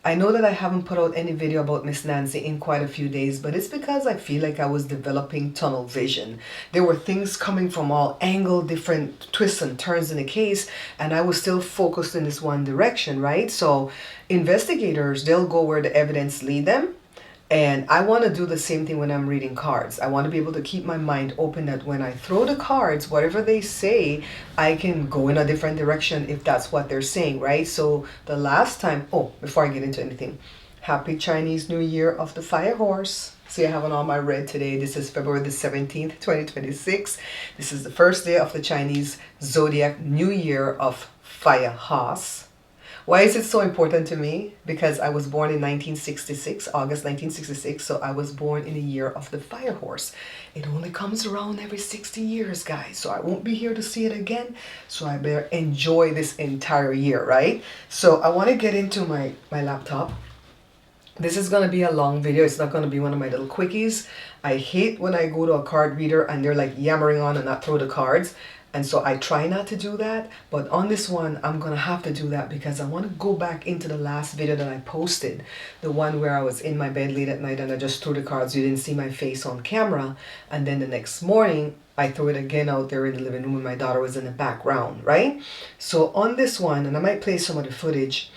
I know that I haven't put out any video about Miss Nancy in quite a few days, but it's because I feel like I was developing tunnel vision. There were things coming from all angles, different twists and turns in the case, and I was still focused in this one direction, right? So investigators, they'll go where the evidence lead them. And I want to do the same thing when I'm reading cards. I want to be able to keep my mind open that when I throw the cards, whatever they say, I can go in a different direction if that's what they're saying, right? So the last time, oh, before I get into anything, Happy Chinese New Year of the Fire Horse. See, I have on all my red today. This is February the 17th, 2026. This is the first day of the Chinese Zodiac New Year of Fire Horse. Why is it so important to me? Because I was born in 1966, August 1966, so I was born in the year of the fire horse. It only comes around every 60 years, guys, so I won't be here to see it again, so I better enjoy this entire year, right? So I want to get into my laptop. This is going to be a long video. It's not going to be one of my little quickies. I hate when I go to a card reader and they're like yammering on and not throw the cards. And so I try not to do that, but on this one, I'm going to have to do that because I want to go back into the last video that I posted. The one where I was in my bed late at night and I just threw the cards. You didn't see my face on camera. And then the next morning, I threw it again out there in the living room and my daughter was in the background, right? So on this one, and I might play some of the footage,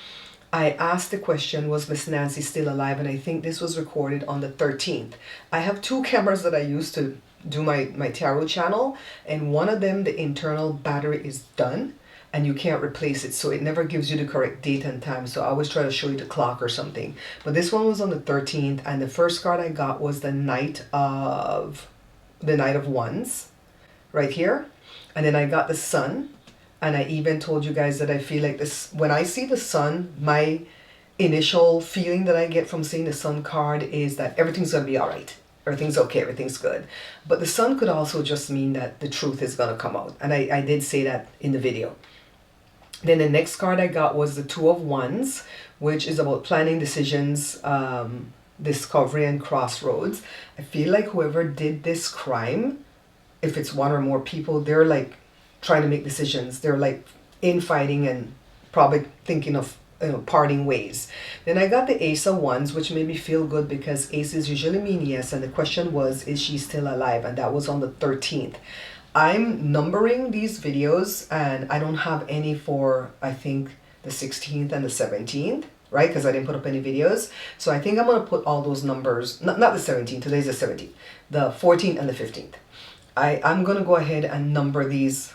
I asked the question, was Miss Nancy still alive? And I think this was recorded on the 13th. I have two cameras that I use to do my tarot channel, and one of them, the internal battery is done and you can't replace it, so it never gives you the correct date and time. So I always try to show you the clock or something, but this one was on the 13th, and the first card I got was the Knight of Wands right here, and then I got the Sun. And I even told you guys that I feel like this, when I see the Sun, my initial feeling that I get from seeing the Sun card is that everything's going to be all right. Everything's okay, everything's good. But the Sun could also just mean that the truth is going to come out. And I did say that in the video. Then the next card I got was the Two of Wands, which is about planning, decisions, discovery, and crossroads. I feel like whoever did this crime, if it's one or more people, they're like trying to make decisions. They're like infighting and probably thinking of parting ways. Then I got the Ace of Wands, which made me feel good because aces usually mean yes, and the question was, is she still alive? And that was on the 13th. I'm numbering these videos and I don't have any for, I think, the 16th and the 17th, right? Because I didn't put up any videos. So I think I'm going to put all those numbers, not the 17th, today's the 17th, the 14th and the 15th. I'm going to go ahead and number these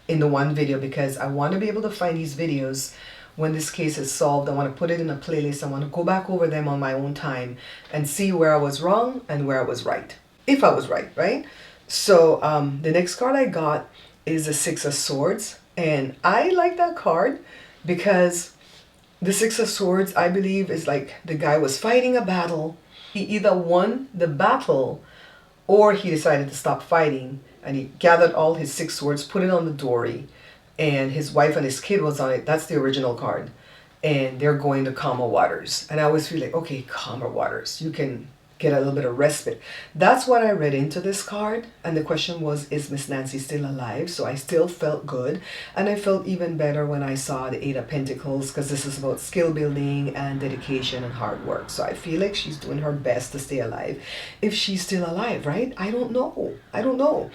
in the one video because I want to be able to find these videos when this case is solved. I want to put it in a playlist. I want to go back over them on my own time and see where I was wrong and where I was right. If I was right, right? So the next card I got is the Six of Swords. And I like that card because the Six of Swords, I believe, is like the guy was fighting a battle. He either won the battle or he decided to stop fighting. And he gathered all his 6 swords, put it on the dory, and his wife and his kid was on it. That's the original card. And they're going to calmer waters. And I always feel like, okay, calmer waters. You can get a little bit of respite. That's what I read into this card. And the question was, is Miss Nancy still alive? So I still felt good. And I felt even better when I saw the Eight of Pentacles, because this is about skill building and dedication and hard work. So I feel like she's doing her best to stay alive. If she's still alive, right? I don't know. I don't know.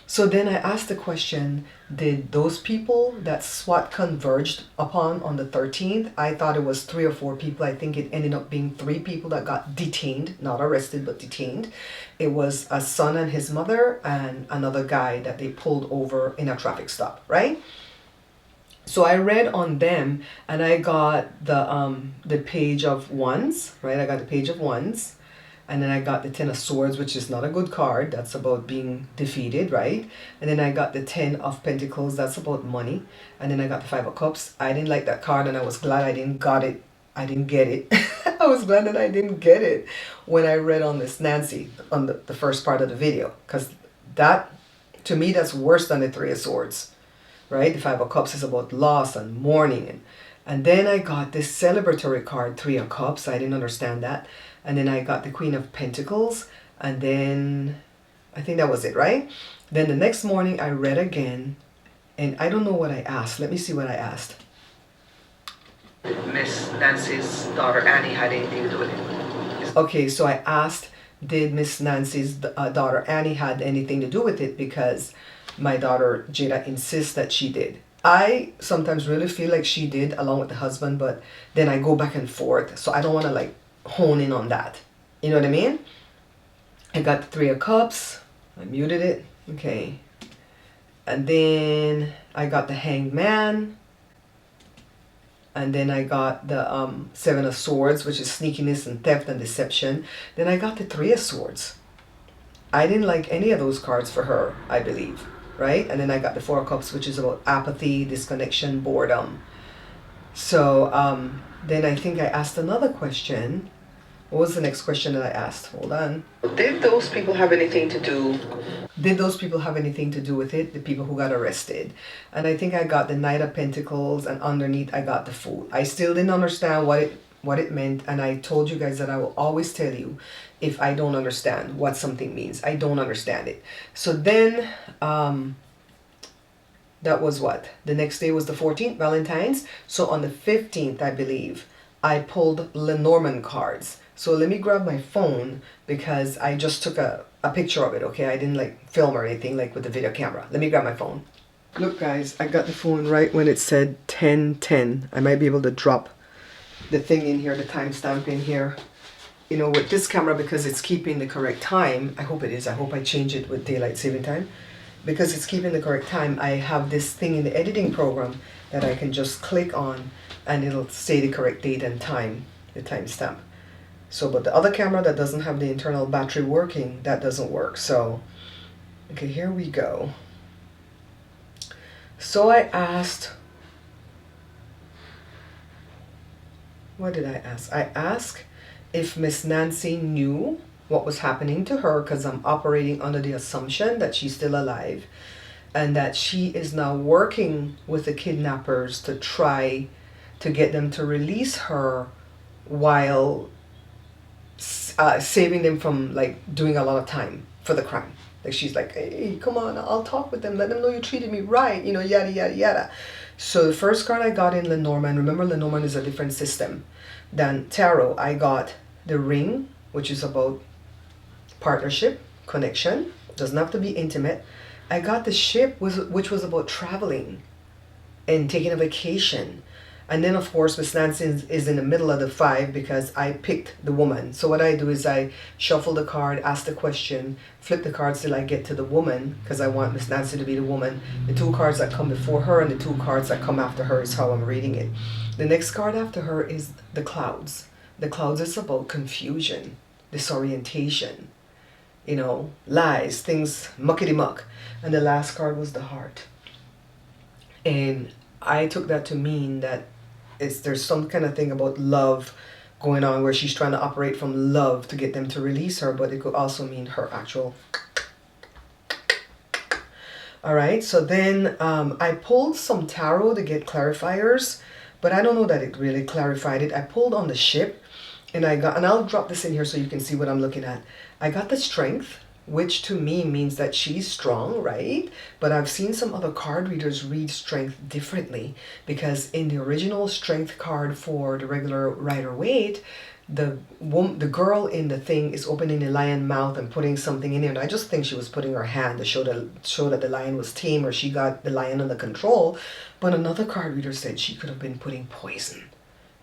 So then I asked the question, did those people that SWAT converged upon on the 13th, I thought it was 3 or 4 people. I think it ended up being 3 people that got detained, not arrested, but detained. It was a son and his mother and another guy that they pulled over in a traffic stop, right? So I read on them and I got the Page of Wands, right? I got the Page of Wands. And then I got the Ten of Swords, which is not a good card. That's about being defeated, right? And then I got the Ten of Pentacles. That's about money. And then I got the Five of Cups. I didn't like that card and I was glad I didn't got it. I didn't get it. I was glad that I didn't get it when I read on this Nancy, on the first part of the video. Because that, to me, that's worse than the Three of Swords, right? The Five of Cups is about loss and mourning. And then I got this celebratory card, Three of Cups. I didn't understand that. And then I got the Queen of Pentacles. And then I think that was it, right? Then the next morning I read again. And I don't know what I asked. Let me see what I asked. Miss Nancy's daughter Annie had anything to do with it? Okay, so I asked, did Miss Nancy's daughter Annie had anything to do with it, because my daughter Jada insists that she did. I sometimes really feel like she did along with the husband, but then I go back and forth, so I don't want to like hone in on that. You know what I mean? I got the Three of Cups. I muted it. Okay. And then I got the Hanged Man. And then I got the Seven of Swords, which is sneakiness and theft and deception. Then I got the Three of Swords. I didn't like any of those cards for her, I believe. Right? And then I got the Four of Cups, which is about apathy, disconnection, boredom. So then I think I asked another question. What was the next question that I asked? Hold on. Did those people have anything to do? Did those people have anything to do with it? The people who got arrested. And I think I got the Knight of Pentacles, and underneath I got the Fool. I still didn't understand what it meant, and I told you guys that I will always tell you if I don't understand what something means. I don't understand it. So then that was what? The next day was the 14th, Valentine's. So on the 15th, I believe, I pulled Lenormand cards. So let me grab my phone, because I just took a picture of it, okay? I didn't like film or anything like with the video camera. Let me grab my phone. Look guys, I got the phone right when it said 10:10. I might be able to drop the thing in here, the timestamp in here. You know, with this camera, because it's keeping the correct time. I hope it is. I hope I change it with daylight saving time. Because it's keeping the correct time, I have this thing in the editing program that I can just click on and it'll say the correct date and time, the timestamp. So, but the other camera that doesn't have the internal battery working, that doesn't work. So, okay, here we go. So I asked, what did I ask? I asked if Miss Nancy knew what was happening to her, because I'm operating under the assumption that she's still alive and that she is now working with the kidnappers to try to get them to release her while saving them from like doing a lot of time for the crime. Like she's like, hey, come on, I'll talk with them, let them know you treated me right, you know, yada yada yada. So the first card I got in Lenormand, remember Lenormand is a different system than tarot. I got the Ring, which is about partnership, connection, doesn't have to be intimate. I got the Ship, which was about traveling and taking a vacation. And then of course Miss Nancy is in the middle of the 5, because I picked the woman. So what I do is I shuffle the card, ask the question, flip the cards till I get to the woman, because I want Miss Nancy to be the woman. The 2 cards that come before her and the 2 cards that come after her is how I'm reading it. The next card after her is the Clouds. The Clouds is about confusion, disorientation, you know, lies, things muckety muck. And the last card was the Heart. And I took that to mean that there's some kind of thing about love going on, where she's trying to operate from love to get them to release her, but it could also mean her actual. All right, so then I pulled some tarot to get clarifiers, but I don't know that it really clarified it. I pulled on the Ship, and I'll drop this in here so you can see what I'm looking at. I got the Strength, which to me means that she's strong, right? But I've seen some other card readers read Strength differently, because in the original Strength card for the regular Rider-Waite, the girl in the thing is opening the lion mouth and putting something in there, and I just think she was putting her hand to show that the lion was tame, or she got the lion under control. But another card reader said she could have been putting poison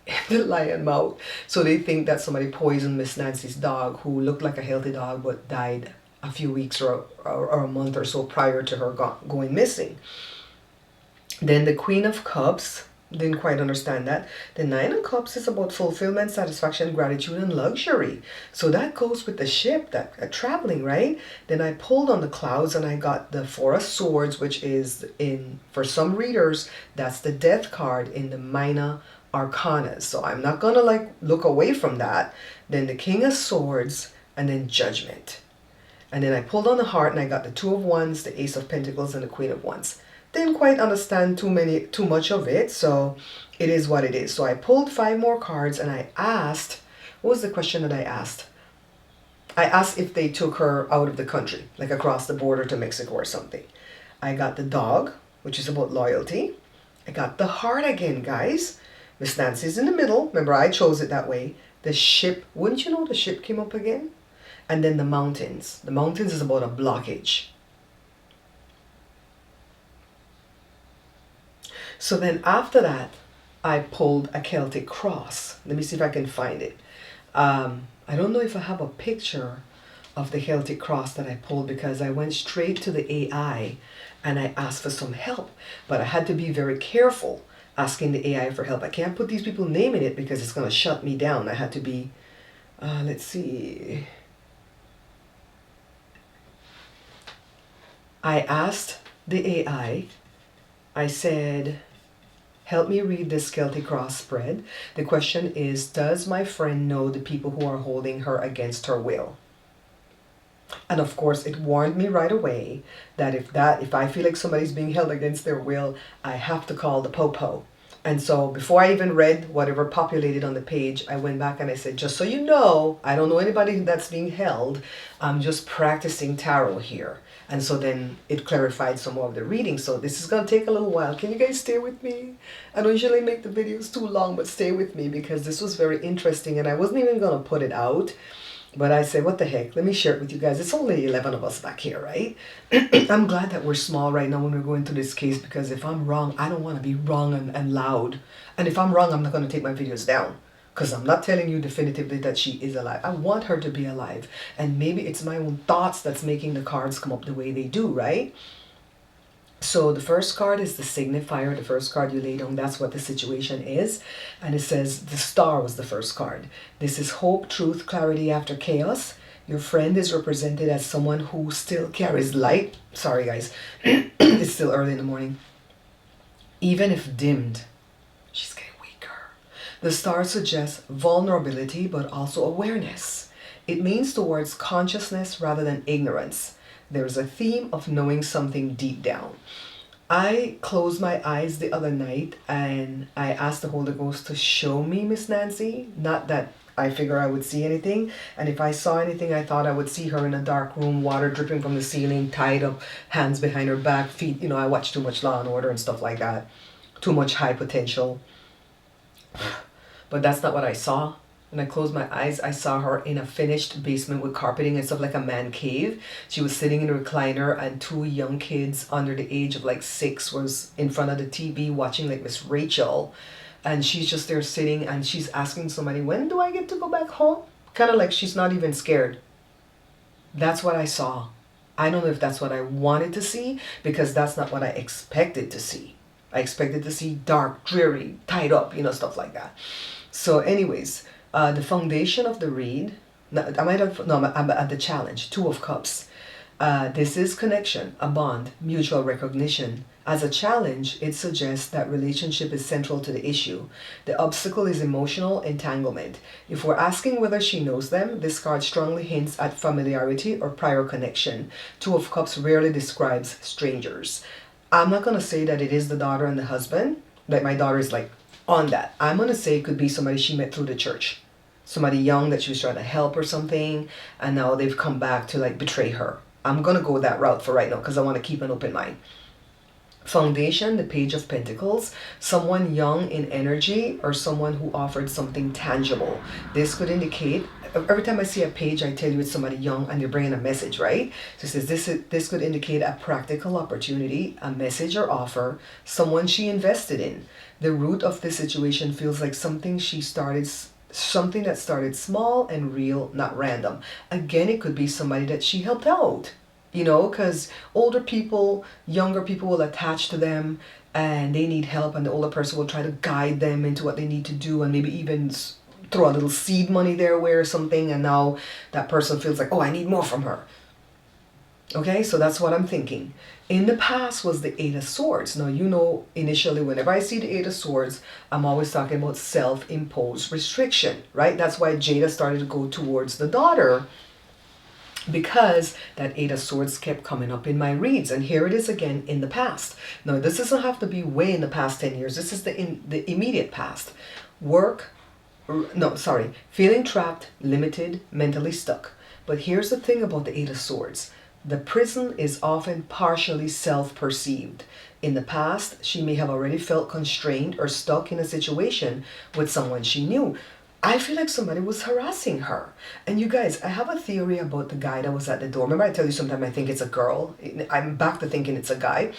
in the lion mouth. So they think that somebody poisoned Miss Nancy's dog, who looked like a healthy dog but died a few weeks or a month or so prior to her going missing. Then the Queen of Cups, didn't quite understand that. The Nine of Cups is about fulfillment, satisfaction, gratitude, and luxury. So that goes with the Ship, that traveling, right? Then I pulled on the Clouds, and I got the Four of Swords, which is for some readers, that's the Death card in the Minor Arcana. So I'm not gonna like look away from that. Then the King of Swords, and then Judgment. And then I pulled on the Heart, and I got the Two of Wands, the Ace of Pentacles, and the Queen of Wands. Didn't quite understand too much of it, so it is what it is. So I pulled 5 more cards, and I asked, what was the question that I asked? I asked if they took her out of the country, like across the border to Mexico or something. I got the Dog, which is about loyalty. I got the Heart again, guys. Miss Nancy's in the middle. Remember, I chose it that way. The ship, wouldn't you know, the ship came up again? And then the mountains. The mountains is about a blockage. So then after that, I pulled a Celtic cross. Let me see if I can find it. I don't know if I have a picture of the Celtic cross that I pulled, because I went straight to the AI and I asked for some help. But I had to be very careful asking the AI for help. I can't put these people's name in it because it's going to shut me down. I had to be, let's see. I asked the AI, I said, help me read this Celtic cross spread. The question is, does my friend know the people who are holding her against her will? And of course, it warned me right away that if I feel like somebody's being held against their will, I have to call the popo. And so before I even read whatever populated on the page, I went back and I said, just so you know, I don't know anybody that's being held. I'm just practicing tarot here. And so then it clarified some more of the reading. So this is going to take a little while. Can you guys stay with me? I don't usually make the videos too long, but stay with me because this was very interesting. And I wasn't even going to put it out. But I said, what the heck? Let me share it with you guys. It's only 11 of us back here, right? I'm glad that we're small right now when we're going through this case, because if I'm wrong, I don't want to be wrong and loud. And if I'm wrong, I'm not going to take my videos down, because I'm not telling you definitively that she is alive. I want her to be alive. And maybe it's my own thoughts that's making the cards come up the way they do, right? So the first card is the signifier, the first card you lay down, that's what the situation is. And it says the star was the first card. This is hope, truth, clarity after chaos. Your friend is represented as someone who still carries light. Sorry guys, it's still early in the morning. Even if dimmed, she's getting weaker. The star suggests vulnerability, but also awareness. It means towards consciousness rather than ignorance. There's a theme of knowing something deep down. I closed my eyes the other night and I asked the Holy Ghost to show me Miss Nancy. Not that I figure I would see anything. And if I saw anything, I thought I would see her in a dark room, water dripping from the ceiling, tied up, hands behind her back, feet. You know, I watch too much Law and Order and stuff like that. Too much high potential. But that's not what I saw. When I closed my eyes, I saw her in a finished basement with carpeting and stuff, like a man cave. She was sitting in a recliner and two young kids under the age of like 6 was in front of the TV watching like Miss Rachel. And she's just there sitting and she's asking somebody, when do I get to go back home? Kind of like she's not even scared. That's what I saw. I don't know if that's what I wanted to see, because that's not what I expected to see. I expected to see dark, dreary, tied up, you know, stuff like that. So anyways, the foundation of the read, I'm at the challenge, 2 of Cups. This is connection, a bond, mutual recognition. As a challenge, it suggests that relationship is central to the issue. The obstacle is emotional entanglement. If we're asking whether she knows them, this card strongly hints at familiarity or prior connection. 2 of Cups rarely describes strangers. I'm not going to say that it is the daughter and the husband, that my daughter is like on that. I'm going to say it could be somebody she met through the church. Somebody young that she was trying to help or something, and now they've come back to like betray her. I'm going to go that route for right now because I want to keep an open mind. Foundation, the Page of Pentacles, someone young in energy or someone who offered something tangible. This could indicate, every time I see a page, I tell you it's somebody young and they're bringing a message, right? So it says this could indicate a practical opportunity, a message or offer, someone she invested in. The root of this situation feels like something that started small and real, not random. Again, it could be somebody that she helped out. You know, because older people, younger people will attach to them and they need help, and the older person will try to guide them into what they need to do and maybe even throw a little seed money their way or something, and now that person feels like, oh, I need more from her. Okay, so that's what I'm thinking. In the past was the 8 of Swords. Now, you know, initially, whenever I see the 8 of Swords, I'm always talking about self-imposed restriction, right? That's why Jada started to go towards the daughter, because that 8 of Swords kept coming up in my reads. And here it is again in the past. Now, this doesn't have to be way in the past 10 years. This is the immediate past. Feeling trapped, limited, mentally stuck. But here's the thing about the 8 of Swords. The prison is often partially self-perceived. In the past, she may have already felt constrained or stuck in a situation with someone she knew. I feel like somebody was harassing her. And you guys, I have a theory about the guy that was at the door. Remember I tell you sometimes I think it's a girl. I'm back to thinking it's a guy.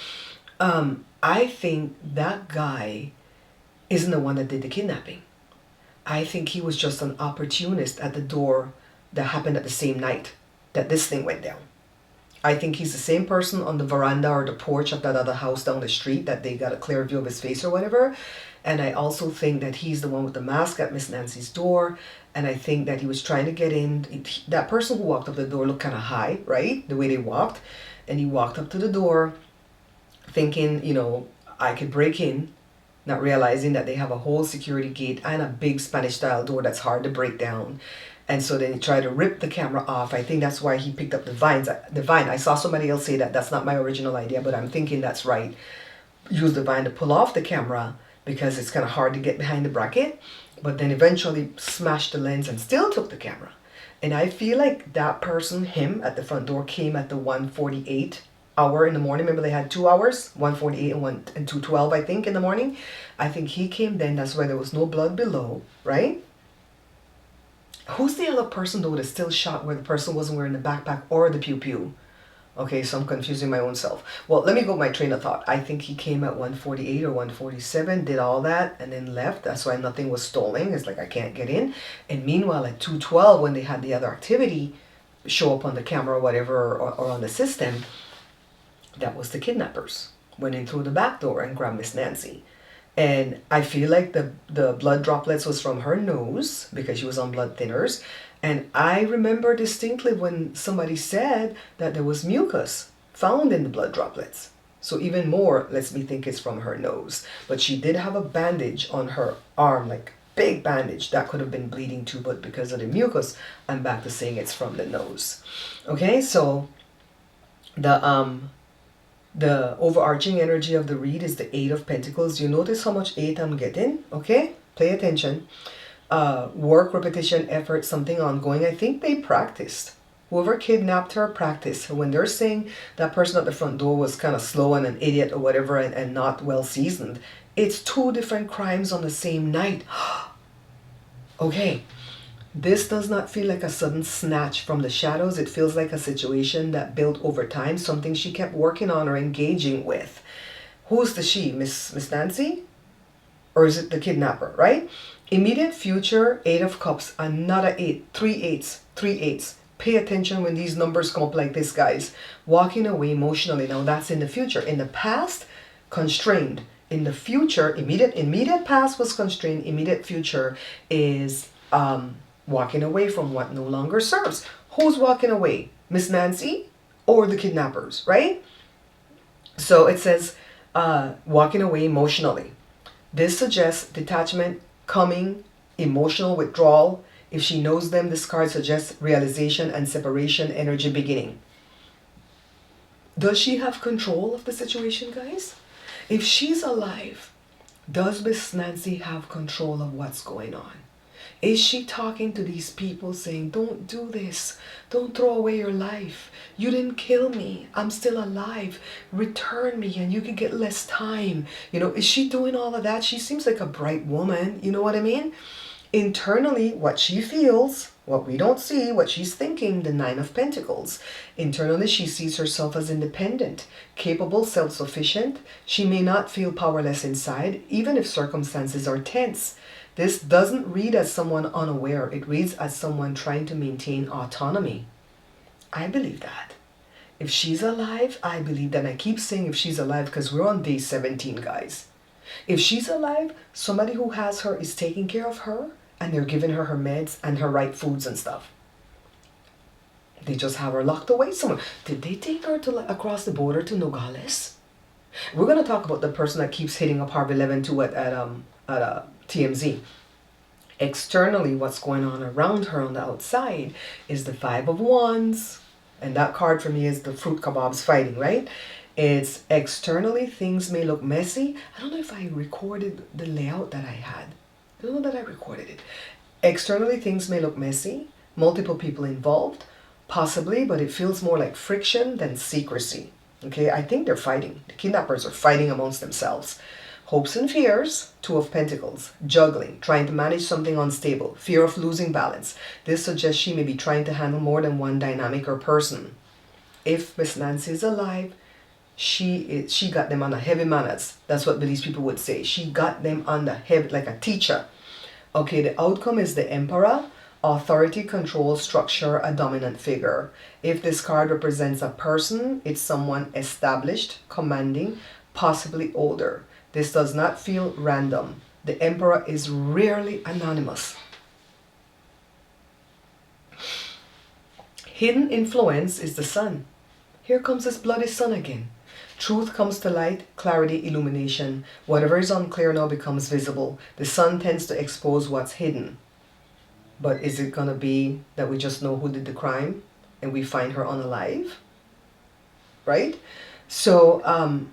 I think that guy isn't the one that did the kidnapping. I think he was just an opportunist at the door that happened at the same night that this thing went down. I think he's the same person on the veranda or the porch of that other house down the street that they got a clear view of his face or whatever. And I also think that he's the one with the mask at Miss Nancy's door. And I think that he was trying to get in. That person who walked up the door looked kind of high, right? The way they walked. And he walked up to the door thinking, you know, I could break in, not realizing that they have a whole security gate and a big Spanish style door that's hard to break down. And so then he tried to rip the camera off. I think that's why he picked up the vine. I saw somebody else say that that's not my original idea, but I'm thinking that's right. Use the vine to pull off the camera because it's kind of hard to get behind the bracket. But then eventually smashed the lens and still took the camera. And I feel like that person, him at the front door, came at the 1:48 hour in the morning. Remember they had 2 hours, 1:48 and 2:12, I think, in the morning. I think he came then. That's why there was no blood below, right? Who's the other person though that's still shot where the person wasn't wearing the backpack or the pew-pew? Okay, so I'm confusing my own self. Well, let me go with my train of thought. I think he came at 1:48 or 1:47, did all that, and then left. That's why nothing was stolen. It's like I can't get in. And meanwhile, at 2:12, when they had the other activity show up on the camera or whatever, or on the system, that was the kidnappers. Went in through the back door and grabbed Miss Nancy. And I feel like the blood droplets was from her nose because she was on blood thinners. And I remember distinctly when somebody said that there was mucus found in the blood droplets. So even more lets me think it's from her nose. But she did have a bandage on her arm, like big bandage that could have been bleeding too, but because of the mucus, I'm back to saying it's from the nose. Okay, so the overarching energy of the read is the Eight of Pentacles. You notice how much 8 I'm getting? Okay, pay attention. Work, repetition, effort, something ongoing. I think they practiced. Whoever kidnapped her practiced. When they're saying that person at the front door was kind of slow and an idiot or whatever and not well seasoned, it's 2 different crimes on the same night. Okay. This does not feel like a sudden snatch from the shadows. It feels like a situation that built over time, something she kept working on or engaging with. Who's the she? Miss Nancy? Or is it the kidnapper, right? Immediate future, 8 of Cups, another 8, 3 8s, 3 8s. Pay attention when these numbers come up like this, guys. Walking away emotionally. Now that's in the future. In the past, constrained. In the future, immediate past was constrained. Immediate future is walking away from what no longer serves. Who's walking away? Miss Nancy or the kidnappers, right? So it says walking away emotionally. This suggests detachment, coming, emotional withdrawal. If she knows them, this card suggests realization and separation, energy beginning. Does she have control of the situation, guys? If she's alive, does Miss Nancy have control of what's going on? Is she talking to these people saying, don't do this, don't throw away your life, you didn't kill me, I'm still alive, return me and you can get less time? You know, is she doing all of that? She seems like a bright woman, you know what I mean? Internally, what she feels, what we don't see, what she's thinking, the 9 of Pentacles. Internally, she sees herself as independent, capable, self-sufficient. She may not feel powerless inside, even if circumstances are tense. This doesn't read as someone unaware. It reads as someone trying to maintain autonomy. I believe that. If she's alive, I believe that. And I keep saying if she's alive because we're on day 17, guys. If she's alive, somebody who has her is taking care of her and they're giving her her meds and her right foods and stuff. They just have her locked away somewhere. Did they take her to across the border to Nogales? We're going to talk about the person that keeps hitting up Harvey Levin too at TMZ. Externally, what's going on around her on the outside is the 5 of Wands. And that card for me is the fruit kebabs fighting, right? It's externally, things may look messy. I don't know if I recorded the layout that I had. I don't know that I recorded it. Externally, things may look messy. Multiple people involved, possibly, but it feels more like friction than secrecy. Okay, I think they're fighting. The kidnappers are fighting amongst themselves. Hopes and fears, Two of Pentacles. Juggling, trying to manage something unstable. Fear of losing balance. This suggests she may be trying to handle more than one dynamic or person. If Miss Nancy is alive, she got them on the heavy manners. That's what these people would say. She got them on the heavy, like a teacher. Okay, the outcome is the Emperor. Authority, control, structure, a dominant figure. If this card represents a person, it's someone established, commanding, possibly older. This does not feel random. The Emperor is rarely anonymous. Hidden influence is the sun. Here comes this bloody sun again. Truth comes to light, clarity, illumination. Whatever is unclear now becomes visible. The sun tends to expose what's hidden. But is it going to be that we just know who did the crime and we find her unalive? Right? So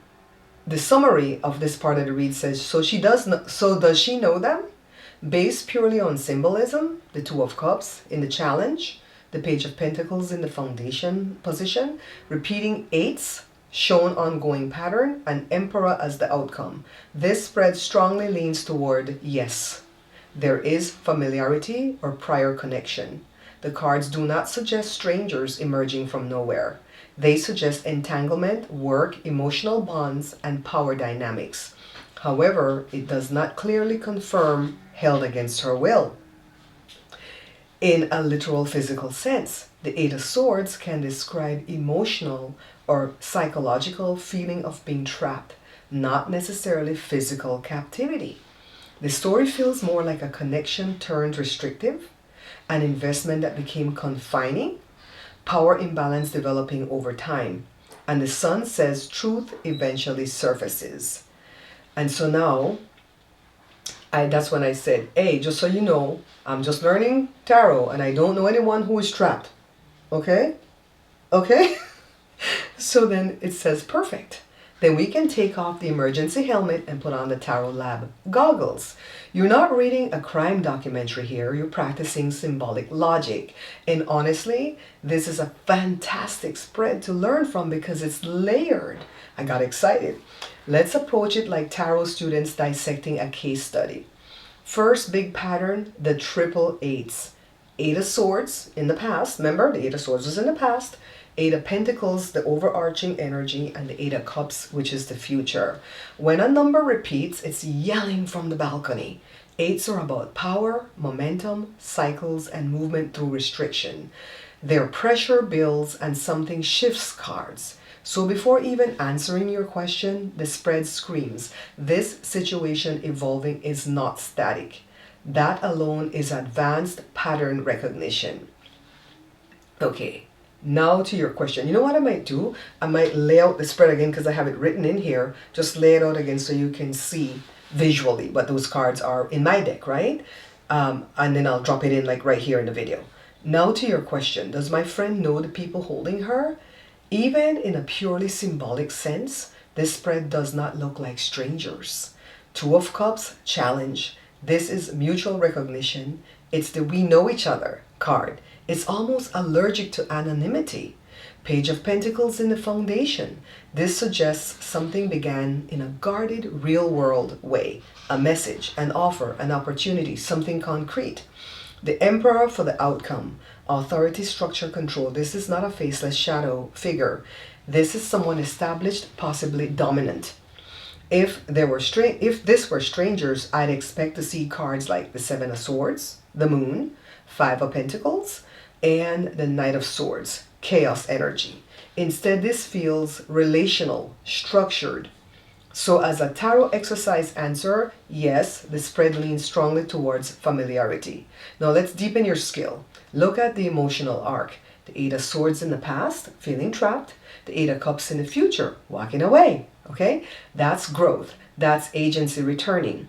the summary of this part of the read says, so does she know them? Based purely on symbolism, the Two of Cups in the challenge, the Page of Pentacles in the foundation position, repeating eights, shown ongoing pattern, and Emperor as the outcome. This spread strongly leans toward yes. There is familiarity or prior connection. The cards do not suggest strangers emerging from nowhere. They suggest entanglement, work, emotional bonds, and power dynamics. However, it does not clearly confirm held against her will. In a literal physical sense, the Eight of Swords can describe emotional or psychological feeling of being trapped, not necessarily physical captivity. The story feels more like a connection turned restrictive, an investment that became confining, power imbalance developing over time. And the sun says truth eventually surfaces. And so now, that's when I said, hey, just so you know, I'm just learning tarot and I don't know anyone who is trapped. Okay? Okay? So then it says perfect. Then we can take off the emergency helmet and put on the Tarot Lab goggles. You're not reading a crime documentary here. You're practicing symbolic logic. And honestly, this is a fantastic spread to learn from because it's layered. I got excited. Let's approach it like tarot students dissecting a case study. First big pattern, the triple eights. Eight of Swords in the past. Remember, the Eight of Swords was in the past. Eight of Pentacles, the overarching energy, and the Eight of Cups, which is the future. When a number repeats, it's yelling from the balcony. Eights are about power, momentum, cycles, and movement through restriction. Their pressure builds and something shifts cards. So before even answering your question, the spread screams, this situation evolving is not static. That alone is advanced pattern recognition. Okay. Now to your question. You know what I might do? I might lay out the spread again because I have it written in here. Just lay it out again so you can see visually what those cards are in my deck, right? And then I'll drop it in like right here in the video. Now to your question. Does my friend know the people holding her? Even in a purely symbolic sense, this spread does not look like strangers. Two of Cups, challenge. This is mutual recognition. It's the we know each other card. It's almost allergic to anonymity. Page of Pentacles in the foundation. This suggests something began in a guarded, real-world way. A message, an offer, an opportunity, something concrete. The Emperor for the outcome. Authority, structure, control. This is not a faceless shadow figure. This is someone established, possibly dominant. If this were strangers, I'd expect to see cards like the Seven of Swords, the Moon, Five of Pentacles, and the Knight of Swords, chaos energy. Instead, this feels relational, structured. So as a tarot exercise answer, yes, the spread leans strongly towards familiarity. Now let's deepen your skill. Look at the emotional arc. The Eight of Swords in the past, feeling trapped. The Eight of Cups in the future, walking away. Okay? That's growth. That's agency returning.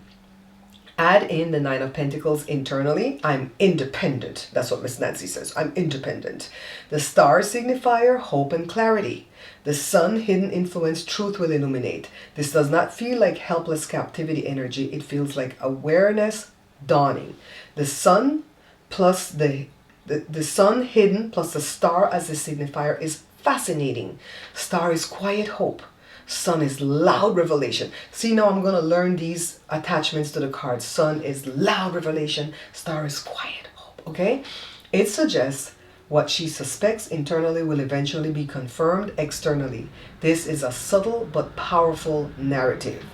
Add in the Nine of Pentacles internally. I'm independent. That's what Miss Nancy says. I'm independent. The star signifier, hope and clarity. The sun, hidden influence, truth will illuminate. This does not feel like helpless captivity energy. It feels like awareness dawning. The sun plus the sun hidden plus the star as the signifier is fascinating. Star is quiet hope. Sun is loud revelation. See, now I'm going to learn these attachments to the cards. Sun is loud revelation. Star is quiet hope. Okay? It suggests what she suspects internally will eventually be confirmed externally. This is a subtle but powerful narrative.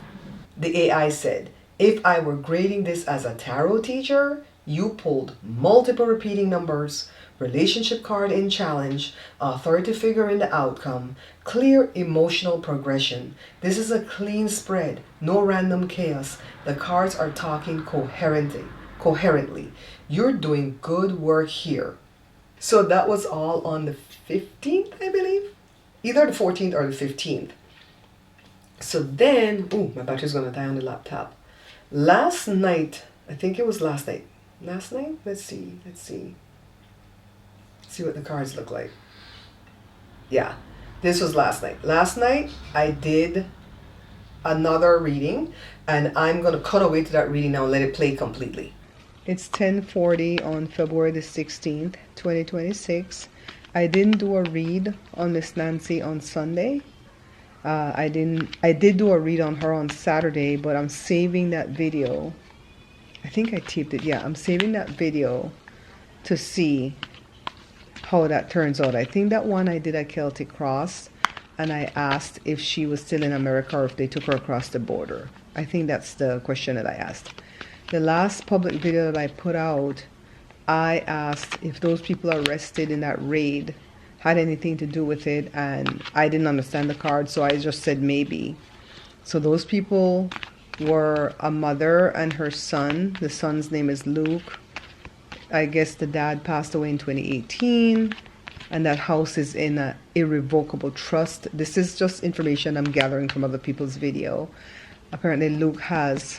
The AI said, if I were grading this as a tarot teacher, you pulled multiple repeating numbers, relationship card in challenge, authority figure in the outcome, clear emotional progression. This is a clean spread, no random chaos. The cards are talking coherently. You're doing good work here. So that was all on the 15th, I believe. Either the 14th or the 15th. So then, my battery's gonna die on the laptop. Last night, I think it was last night. Last night? Let's see. See what the cards look like. Yeah, this was last night. Last night, I did another reading, and I'm gonna cut away to that reading now and let it play completely. It's 10:40 on February the 16th, 2026. I didn't do a read on Miss Nancy on Sunday. I did do a read on her on Saturday, but I'm saving that video. I think I taped it. Yeah, I'm saving that video to see how that turns out. I think that one I did at Celtic Cross, and I asked if she was still in America or if they took her across the border. I think that's the question that I asked. The last public video that I put out, I asked if those people arrested in that raid had anything to do with it, and I didn't understand the card, so I just said maybe. So those people were a mother and her son. The son's name is Luke. I guess the dad passed away in 2018, and that house is in an irrevocable trust. This is just information I'm gathering from other people's video. Apparently Luke has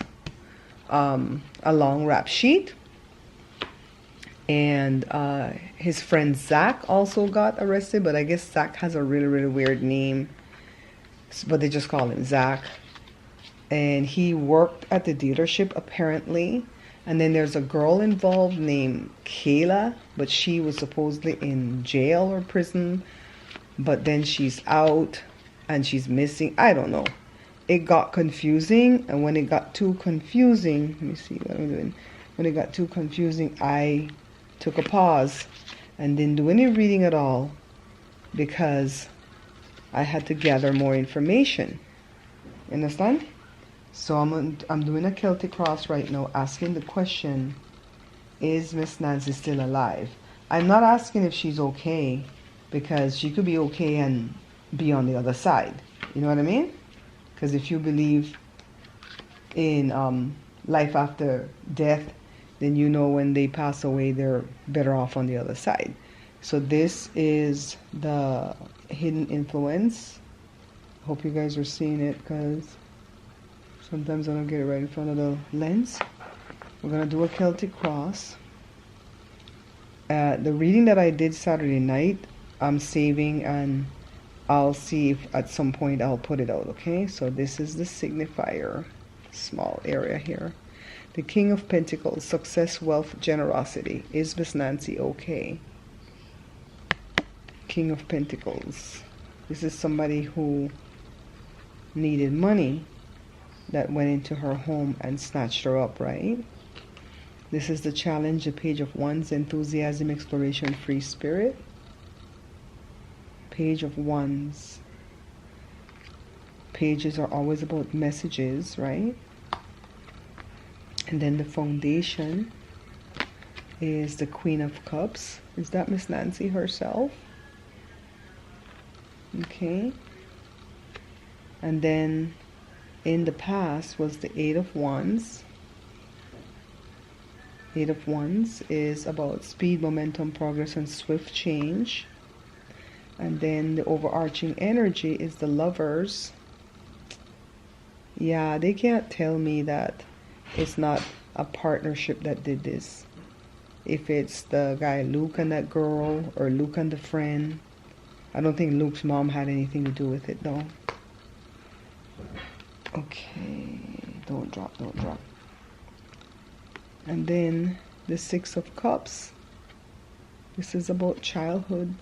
a long rap sheet, and his friend Zach also got arrested, but I guess Zach has a really, really weird name, but they just call him Zach. And he worked at the dealership apparently. And then there's a girl involved named Kayla, but she was supposedly in jail or prison, but then she's out and she's missing. I don't know. It got confusing, and when it got too confusing, let me see what I'm doing. When it got too confusing, I took a pause and didn't do any reading at all because I had to gather more information. Understand? So I'm doing a Celtic Cross right now, asking the question, is Miss Nancy still alive? I'm not asking if she's okay, because she could be okay and be on the other side. You know what I mean? Because if you believe in life after death, then you know when they pass away, they're better off on the other side. So this is the hidden influence. Hope you guys are seeing it, because sometimes I don't get it right in front of the lens. We're going to do a Celtic Cross. The reading that I did Saturday night, I'm saving, and I'll see if at some point I'll put it out, okay? So this is the signifier, small area here. The King of Pentacles, success, wealth, generosity. Is Miss Nancy okay? King of Pentacles. This is somebody who needed money that went into her home and snatched her up, right? This is the challenge, the Page of Wands, enthusiasm, exploration, free spirit. Page of Wands. Pages are always about messages, right? And then the foundation is the Queen of Cups. Is that Miss Nancy herself? Okay. And then in the past was the Eight of Wands. Eight of Wands is about speed, momentum, progress, and swift change. And then the overarching energy is the Lovers. Yeah, they can't tell me that it's not a partnership that did this. If it's the guy Luke and that girl, or Luke and the friend. I don't think Luke's mom had anything to do with it though. Okay, don't drop. And then the Six of Cups. This is about childhood.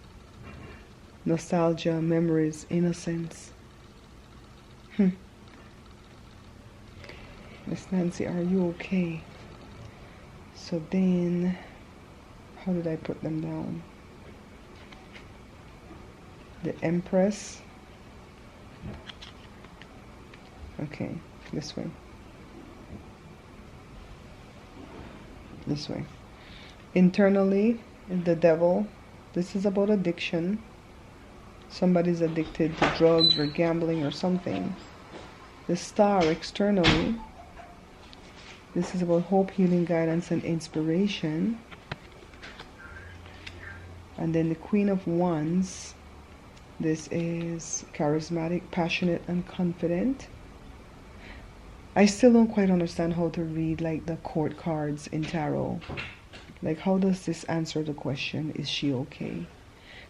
Nostalgia, memories, innocence. Miss Nancy, are you okay? So then, how did I put them down? The Empress. Okay, this way. This way. Internally, the devil. This is about addiction. Somebody's addicted to drugs or gambling or something. The Star, externally. This is about hope, healing, guidance, and inspiration. And then the Queen of Wands. This is charismatic, passionate, and confident. I still don't quite understand how to read like the court cards in tarot. Like, how does this answer the question, is she okay?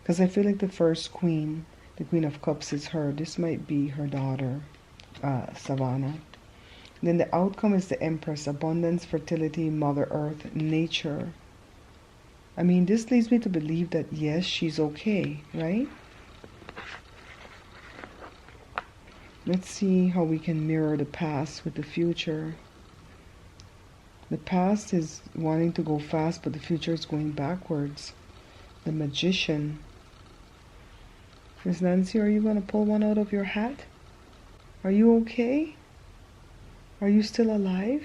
Because I feel like the first queen, the Queen of Cups, is her. This might be her daughter, Savannah. Then the outcome is the Empress, abundance, fertility, Mother Earth, nature. I mean, this leads me to believe that yes, she's okay, right? Let's see how we can mirror the past with the future. The past is wanting to go fast, but the future is going backwards. The Magician. Miss Nancy, are you going to pull one out of your hat? Are you okay? Are you still alive?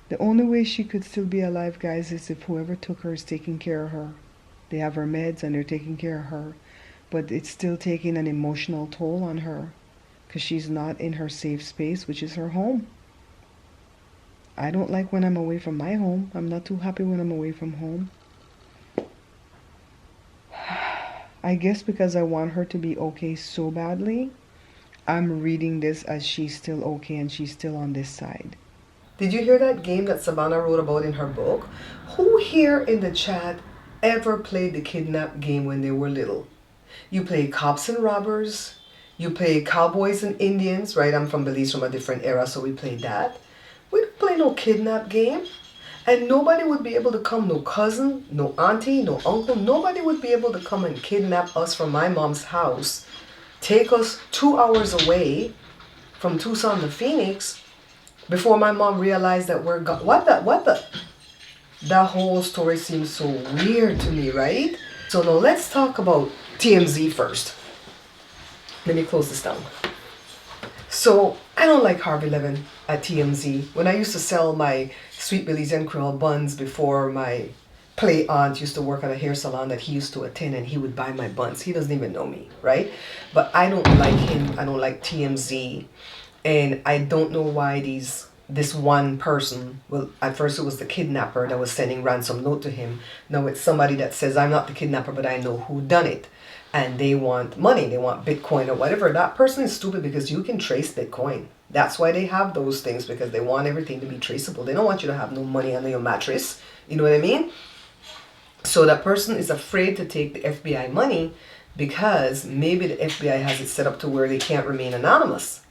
The only way she could still be alive, guys, is if whoever took her is taking care of her. They have her meds and they're taking care of her. But it's still taking an emotional toll on her because she's not in her safe space, which is her home. I don't like when I'm away from my home. I'm not too happy when I'm away from home. I guess because I want her to be okay so badly, I'm reading this as she's still okay and she's still on this side. Did you hear that game that Savannah wrote about in her book? Who here in the chat ever played the kidnap game when they were little? You play cops and robbers. You play cowboys and Indians, right? I'm from Belize, from a different era, so we played that. We didn't play no kidnap game. And nobody would be able to come, no cousin, no auntie, no uncle, nobody would be able to come and kidnap us from my mom's house, take us 2 hours away from Tucson to Phoenix before my mom realized that we're gone. What the? That whole story seems so weird to me, right? So now let's talk about TMZ first. Let me close this down. So I don't like Harvey Levin at TMZ. When I used to sell my Sweet Belizean Creole buns before, my play aunt used to work at a hair salon that he used to attend, and he would buy my buns. He doesn't even know me, right? But I don't like him. I don't like TMZ. And I don't know why this one person, well, at first it was the kidnapper that was sending ransom note to him. Now it's somebody that says, I'm not the kidnapper, but I know who done it. And they want money, they want Bitcoin or whatever. That person is stupid because you can trace Bitcoin. That's why they have those things, because they want everything to be traceable. They don't want you to have no money under your mattress. You know what I mean? So that person is afraid to take the FBI money because maybe the FBI has it set up to where they can't remain anonymous.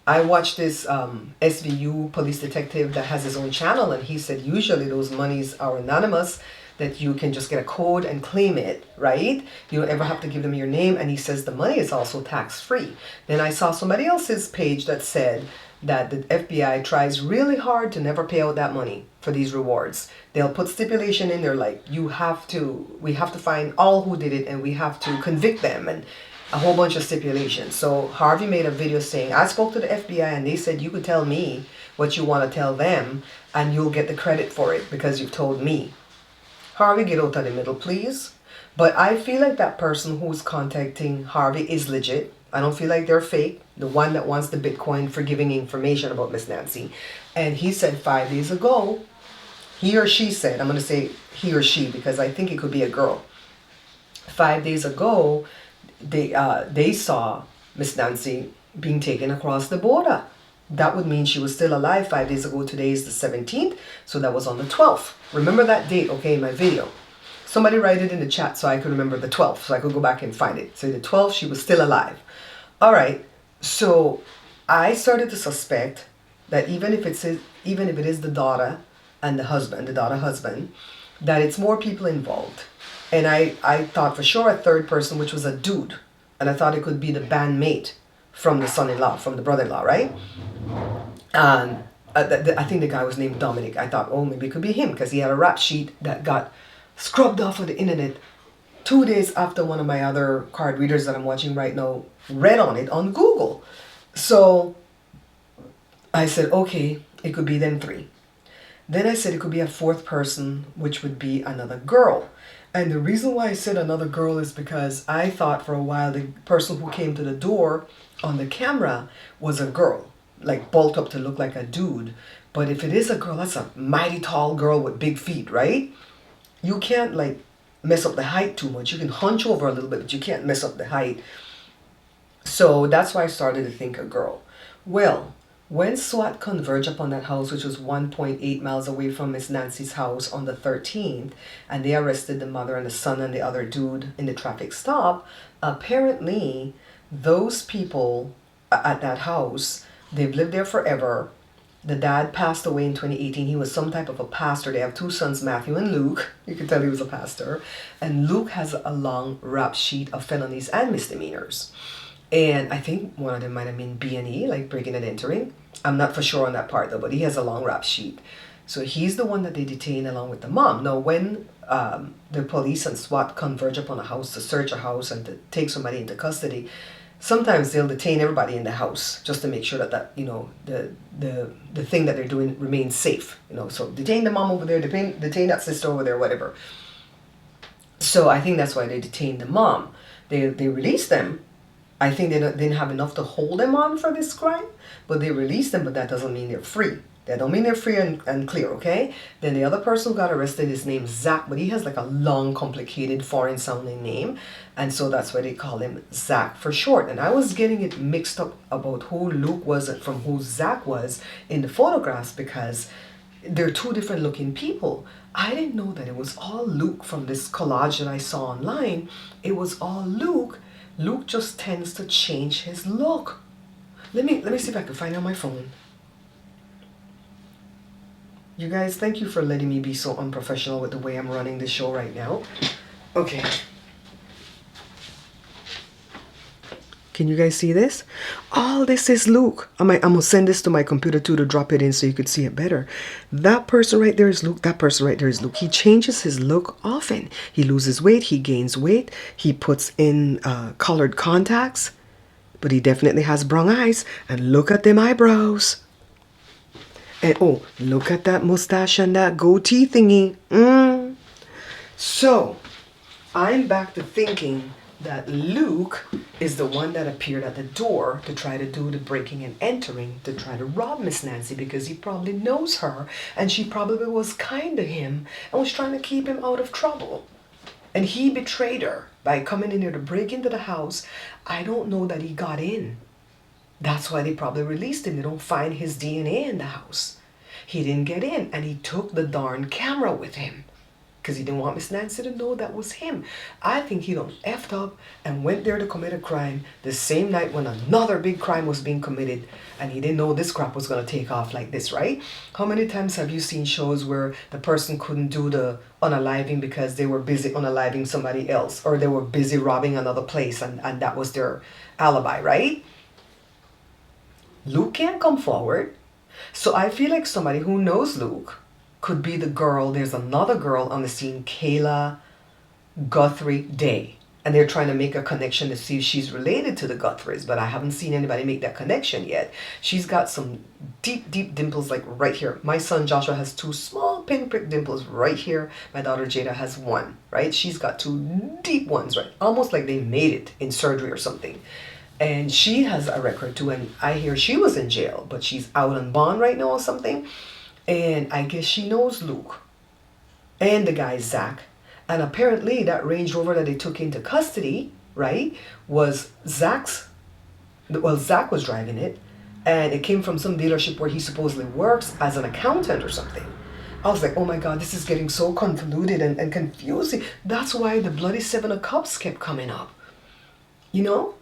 I watched this SVU police detective that has his own channel, and he said usually those monies are anonymous, that you can just get a code and claim it, right? You don't ever have to give them your name. And he says the money is also tax-free. Then I saw somebody else's page that said that the FBI tries really hard to never pay out that money for these rewards. They'll put stipulation in there like, we have to find all who did it, and we have to convict them, and a whole bunch of stipulations. So Harvey made a video saying, I spoke to the FBI and they said you could tell me what you want to tell them and you'll get the credit for it because you've told me. Harvey, get out of the middle, please. But I feel like that person who's contacting Harvey is legit. I don't feel like they're fake. The one that wants the Bitcoin for giving information about Miss Nancy. And he said 5 days ago, he or she said, I'm going to say he or she because I think it could be a girl. 5 days ago, they saw Miss Nancy being taken across the border. That would mean she was still alive 5 days ago. Today is the 17th, so that was on the 12th. Remember that date, okay, in my video. Somebody write it in the chat so I could remember the 12th, so I could go back and find it. So the 12th, she was still alive. All right, so I started to suspect that even if it is the daughter and the husband, that it's more people involved. And I thought for sure a third person, which was a dude. And I thought it could be the bandmate from the son-in-law, from the brother-in-law, right? And I think the guy was named Dominic. I thought, oh, maybe it could be him because he had a rap sheet that got scrubbed off of the internet 2 days after one of my other card readers that I'm watching right now read on it on Google. So I said, okay, it could be them three. Then I said it could be a fourth person, which would be another girl. And the reason why I said another girl is because I thought for a while the person who came to the door on the camera was a girl, like bulked up to look like a dude. But if it is a girl, that's a mighty tall girl with big feet, right? You can't like mess up the height too much. You can hunch over a little bit, but you can't mess up the height. So that's why I started to think a girl. Well, when SWAT converged upon that house, which was 1.8 miles away from Miss Nancy's house on the 13th, and they arrested the mother and the son and the other dude in the traffic stop, apparently those people at that house, they've lived there forever. The dad passed away in 2018. He was some type of a pastor. They have two sons, Matthew and Luke. You can tell he was a pastor. And Luke has a long rap sheet of felonies and misdemeanors. And I think one of them might have been B&E, like breaking and entering. I'm not for sure on that part though, but he has a long rap sheet. So he's the one that they detained along with the mom. Now when the police and SWAT converge upon a house to search a house and to take somebody into custody, sometimes they'll detain everybody in the house just to make sure that the thing that they're doing remains safe. So detain the mom over there, detain that sister over there, whatever. So I think that's why they detained the mom. They released them. I think they didn't have enough to hold them on for this crime, but they released them, but that doesn't mean they're free. That don't mean they're free and clear, okay? Then the other person who got arrested is named Zach, but he has like a long, complicated, foreign-sounding name, and so that's why they call him Zach for short. And I was getting it mixed up about who Luke was and from who Zach was in the photographs because they're two different looking people. I didn't know that it was all Luke from this collage that I saw online. It was all Luke. Luke just tends to change his look. Let me see if I can find it on my phone. You guys, thank you for letting me be so unprofessional with the way I'm running this show right now. Okay. Can you guys see this? All this is Luke. I'm going to send this to my computer too to drop it in so you could see it better. That person right there is Luke. That person right there is Luke. He changes his look often. He loses weight. He gains weight. He puts in colored contacts. But he definitely has brown eyes. And look at them eyebrows. And oh, look at that mustache and that goatee thingy. So, I'm back to thinking that Luke is the one that appeared at the door to try to do the breaking and entering, to try to rob Miss Nancy because he probably knows her and she probably was kind to him and was trying to keep him out of trouble. And he betrayed her by coming in there to break into the house. I don't know that he got in. That's why they probably released him. They don't find his DNA in the house. He didn't get in and he took the darn camera with him. Because he didn't want Miss Nancy to know that was him. I think he done effed up and went there to commit a crime the same night when another big crime was being committed and he didn't know this crap was going to take off like this, right? How many times have you seen shows where the person couldn't do the unaliving because they were busy unaliving somebody else or they were busy robbing another place and that was their alibi, right? Luke can't come forward. So I feel like somebody who knows Luke could be the girl. There's another girl on the scene, Kayla Gutherie Day. And they're trying to make a connection to see if she's related to the Gutheries, but I haven't seen anybody make that connection yet. She's got some deep, deep dimples like right here. My son Joshua has two small pinprick dimples right here. My daughter Jada has one, right? She's got two deep ones, right? Almost like they made it in surgery or something. And she has a record too, and I hear she was in jail, but she's out on bond right now or something. And I guess she knows Luke and the guy Zach. And apparently that Range Rover that they took into custody, right, was Zach's. Well, Zach was driving it. And it came from some dealership where he supposedly works as an accountant or something. I was like, oh my God, this is getting so convoluted and confusing. That's why the bloody 7 of Cups kept coming up. You know?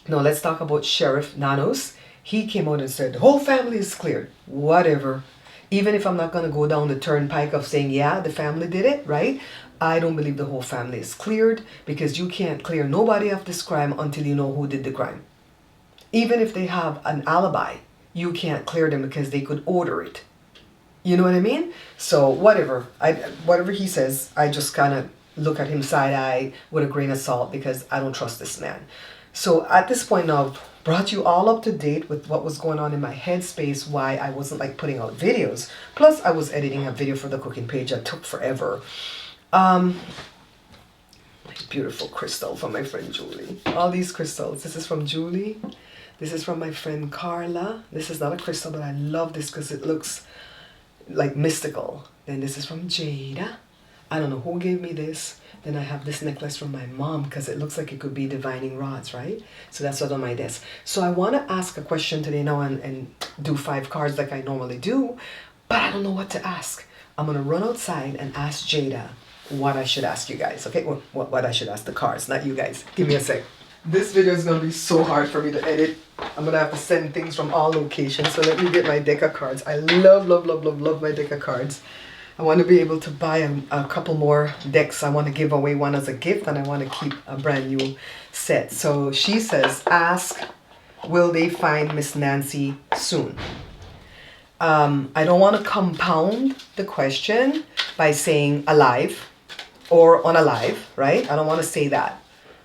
Now let's talk about Sheriff Nanos. He came out and said, the whole family is cleared. Whatever. Even if I'm not going to go down the turnpike of saying, yeah, the family did it, right? I don't believe the whole family is cleared, because you can't clear nobody of this crime until you know who did the crime. Even if they have an alibi, you can't clear them because they could order it. You know what I mean? So whatever he says, I just kind of look at him side eye with a grain of salt, because I don't trust this man. So at this point now, I've brought you all up to date with what was going on in my headspace, why I wasn't like putting out videos. Plus I was editing a video for the cooking page that took forever. Beautiful crystal from my friend Julie. All these crystals. This is from Julie. This is from my friend Carla. This is not a crystal, but I love this because it looks like mystical. Then this is from Jada. I don't know who gave me this. Then I have this necklace from my mom, because it looks like it could be divining rods, right? So that's what's on my desk. So I want to ask a question today now and do 5 cards like I normally do, but I don't know what to ask. I'm going to run outside and ask Jada what I should ask you guys, okay? What I should ask the cards, not you guys. Give me a sec. This video is going to be so hard for me to edit. I'm going to have to send things from all locations. So let me get my deck of cards. I love my deck of cards. I want to be able to buy a couple more decks. I want to give away one as a gift, and I want to keep a brand new set. So she says, ask, will they find Miss Nancy soon? I don't want to compound the question by saying alive or unalive, right? I don't want to say that.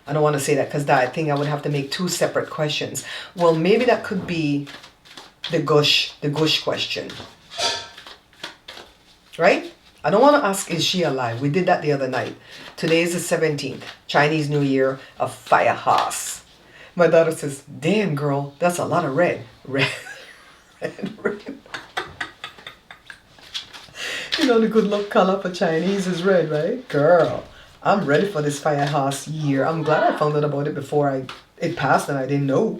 I don't want to say that, because I think I would have to make 2 separate questions. Well, maybe that could be the gush question. Right? I don't want to ask, is she alive? We did that the other night. Today is the 17th, Chinese New Year of Fire Horse. My daughter says, damn girl, that's a lot of red. Red. You know, the good luck color for Chinese is red, right? Girl, I'm ready for this Fire Horse year. I'm glad I found out about it before it passed and I didn't know.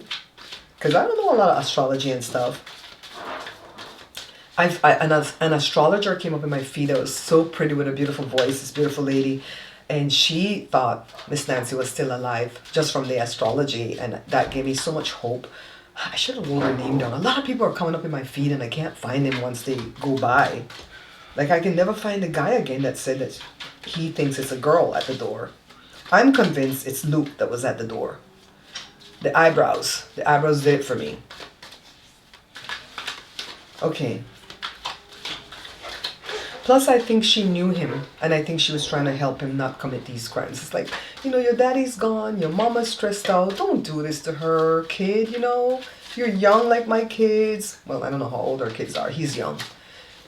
Because I don't know a lot of astrology and stuff. An astrologer came up in my feed that was so pretty with a beautiful voice, this beautiful lady. And she thought Miss Nancy was still alive just from the astrology. And that gave me so much hope. I should have wrote her name down. A lot of people are coming up in my feed and I can't find them once they go by. Like, I can never find the guy again that said that he thinks it's a girl at the door. I'm convinced it's Luke that was at the door. The eyebrows did it for me. Okay. Plus, I think she knew him, and I think she was trying to help him not commit these crimes. It's like, you know, your daddy's gone, your mama's stressed out. Don't do this to her, kid, you know. You're young like my kids. Well, I don't know how old our kids are. He's young.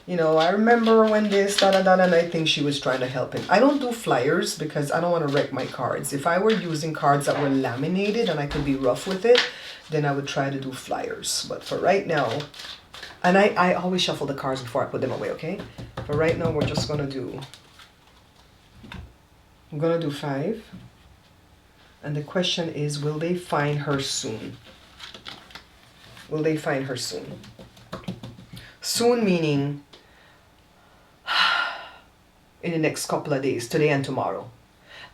You know, I remember when this, da-da-da, and I think she was trying to help him. I don't do flyers because I don't want to wreck my cards. If I were using cards that were laminated and I could be rough with it, then I would try to do flyers. But for right now, and I always shuffle the cards before I put them away, okay? For right now, we're just going to do... I'm going to do 5. And the question is, will they find her soon? Will they find her soon? Soon meaning in the next couple of days, today and tomorrow.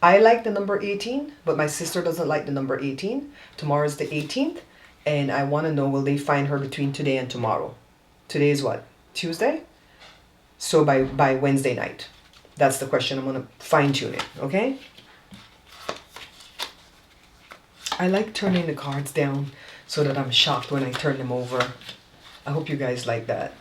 I like the number 18, but my sister doesn't like the number 18. Tomorrow is the 18th, and I want to know, will they find her between today and tomorrow? Today is what? Tuesday? So by Wednesday night. That's the question. I'm going to fine-tune it, okay? I like turning the cards down so that I'm shocked when I turn them over. I hope you guys like that.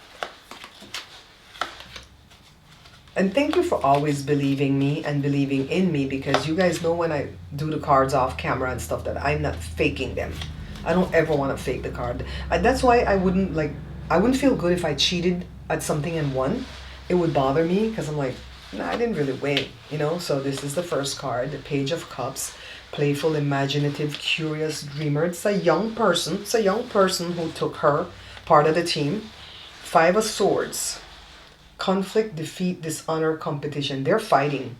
And thank you for always believing me and believing in me, because you guys know when I do the cards off camera and stuff that I'm not faking them. I don't ever want to fake the card. That's why I wouldn't feel good if I cheated at something and won. It would bother me because I'm like, nah, I didn't really win, you know? So this is the first card, the Page of Cups. Playful, imaginative, curious dreamer. It's a young person. It's a young person who took her part of the team. 5 of Swords. Conflict, defeat, dishonor, competition. They're fighting.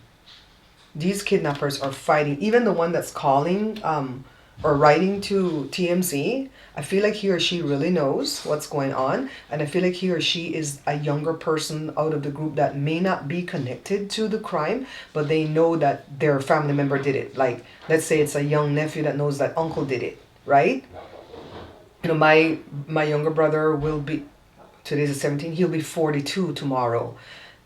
These kidnappers are fighting. Even the one that's calling or writing to TMZ, I feel like he or she really knows what's going on. And I feel like he or she is a younger person out of the group that may not be connected to the crime, but they know that their family member did it. Like, let's say it's a young nephew that knows that uncle did it, right? You know, my younger brother will be... today's the 17th, he'll be 42 tomorrow.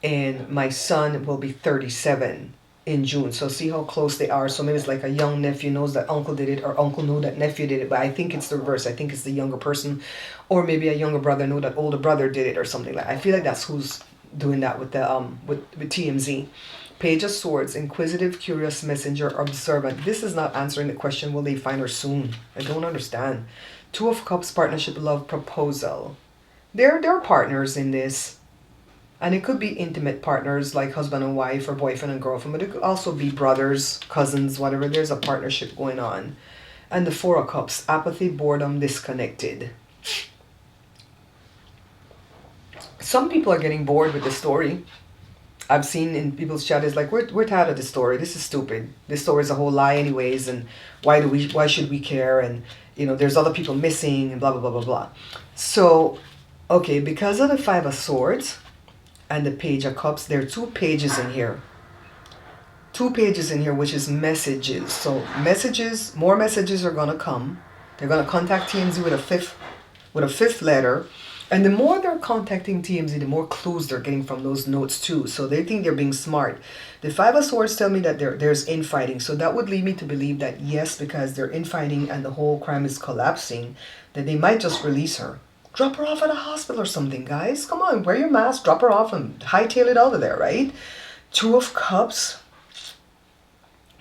And my son will be 37 in June. So see how close they are. So maybe it's like a young nephew knows that uncle did it, or uncle knew that nephew did it. But I think it's the reverse. I think it's the younger person, or maybe a younger brother knew that older brother did it, or something like that. I feel like that's who's doing that with the with TMZ. Page of Swords, inquisitive, curious, messenger, observant. This is not answering the question, will they find her soon? I don't understand. Two of Cups, partnership, love, proposal. They're partners in this. And it could be intimate partners like husband and wife or boyfriend and girlfriend, but it could also be brothers, cousins, whatever. There's a partnership going on. And the Four of Cups, apathy, boredom, disconnected. Some people are getting bored with the story. I've seen in people's chat is like, we're tired of this story. This is stupid. This story is a whole lie anyways, and why should we care? And there's other people missing and blah blah blah blah blah. So, okay, because of the Five of Swords and the Page of Cups, there are 2 pages in here. 2 pages in here, which is messages. So messages, more messages are gonna come. They're gonna contact TMZ with a fifth letter. And the more they're contacting TMZ, the more clues they're getting from those notes too. So they think they're being smart. The Five of Swords tell me that there's infighting. So that would lead me to believe that yes, because they're infighting and the whole crime is collapsing, that they might just release her. Drop her off at a hospital or something, guys. Come on, wear your mask, drop her off and hightail it out of there, right? Two of Cups.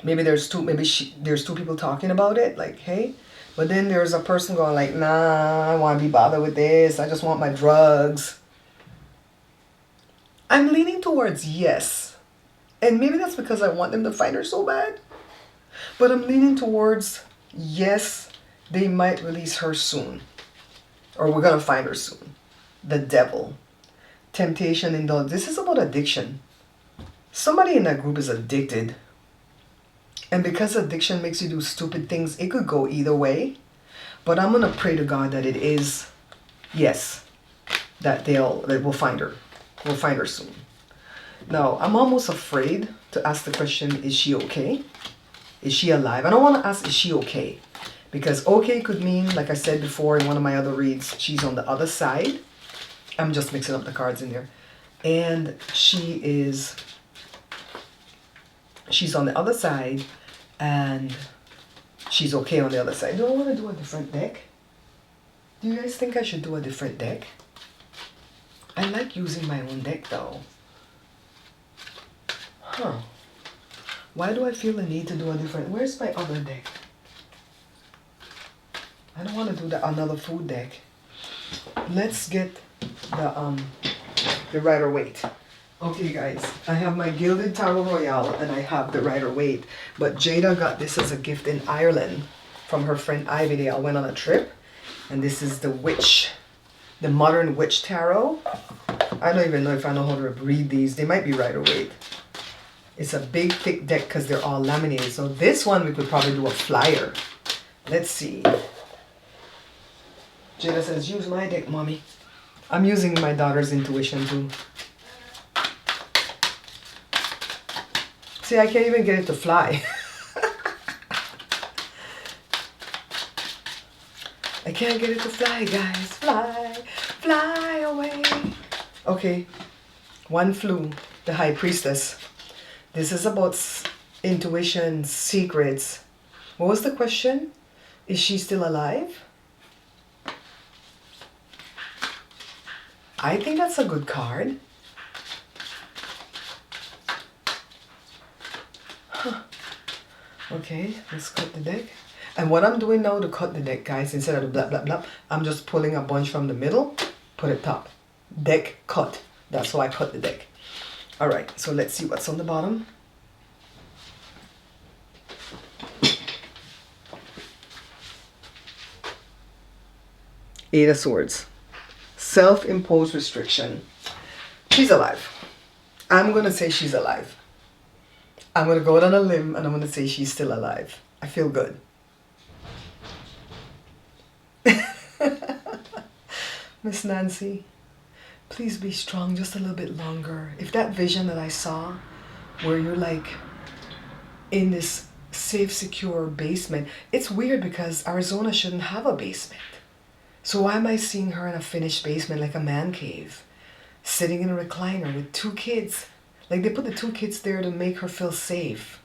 Maybe there's two people talking about it, like, hey. But then there's a person going like, nah, I want to be bothered with this. I just want my drugs. I'm leaning towards yes. And maybe that's because I want them to find her so bad. But I'm leaning towards yes, they might release her soon. Or we're going to find her soon. The Devil. Temptation, indulgence. This is about addiction. Somebody in that group is addicted. And because addiction makes you do stupid things, it could go either way. But I'm going to pray to God that it is, yes, that we'll find her. We'll find her soon. Now, I'm almost afraid to ask the question, is she okay? Is she alive? I don't want to ask, is she okay? Because okay could mean, like I said before in one of my other reads, she's on the other side. I'm just mixing up the cards in there. And she's on the other side, and she's okay on the other side. Do I want to do a different deck? Do you guys think I should do a different deck? I like using my own deck though. Huh. Why do I feel the need to do a different... Where's my other deck? I don't want to do another food deck. Let's get the Rider-Waite. Okay guys, I have my Gilded Tarot Royale and I have the Rider-Waite. But Jada got this as a gift in Ireland from her friend Ivy. They all went on a trip. And this is the Witch, the Modern Witch Tarot. I don't even know if I know how to read these. They might be Rider-Waite. It's a big thick deck because they're all laminated. So this one we could probably do a flyer. Let's see. Jada says, use my deck, mommy. I'm using my daughter's intuition too. See, I can't even get it to fly. I can't get it to fly, guys. Fly, fly away. Okay, one flew, the High Priestess. This is about intuition, secrets. What was the question? Is she still alive? I think that's a good card. Huh. Okay, let's cut the deck. And what I'm doing now to cut the deck, guys, instead of the blah, blah, blah, I'm just pulling a bunch from the middle, put it top. Deck cut. That's how I cut the deck. All right, so let's see what's on the bottom. Eight of Swords. Self-imposed restriction. She's alive. I'm going to say she's alive. I'm going to go out on a limb and I'm going to say she's still alive. I feel good. Miss Nancy, please be strong just a little bit longer. If that vision that I saw where you're like in this safe, secure basement, it's weird because Arizona shouldn't have a basement. So why am I seeing her in a finished basement like a man cave, sitting in a recliner with 2 kids? Like they put the 2 kids there to make her feel safe.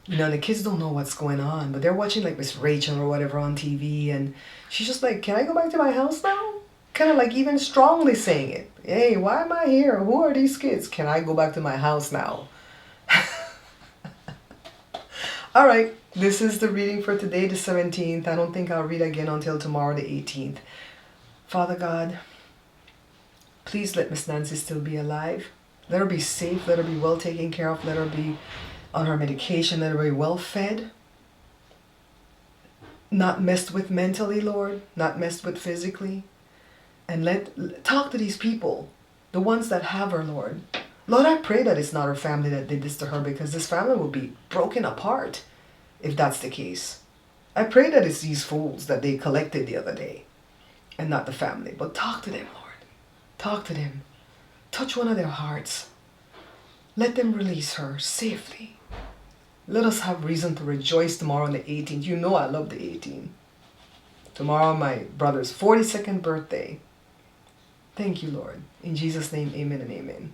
You know, the kids don't know what's going on, but they're watching like Miss Rachel or whatever on TV, and she's just like, can I go back to my house now? Kind of like even strongly saying it. Hey, why am I here? Who are these kids? Can I go back to my house now? All right, this is the reading for today, the 17th. I don't think I'll read again until tomorrow, the 18th. Father God, please let Miss Nancy still be alive. Let her be safe. Let her be well taken care of. Let her be on her medication. Let her be well fed. Not messed with mentally, Lord. Not messed with physically. And talk to these people, the ones that have her, Lord. Lord, I pray that it's not her family that did this to her, because this family will be broken apart if that's the case. I pray that it's these fools that they collected the other day and not the family. But talk to them, Lord. Talk to them. Touch one of their hearts. Let them release her safely. Let us have reason to rejoice tomorrow on the 18th. You know I love the 18th. Tomorrow, my brother's 42nd birthday. Thank you, Lord. In Jesus' name, amen and amen.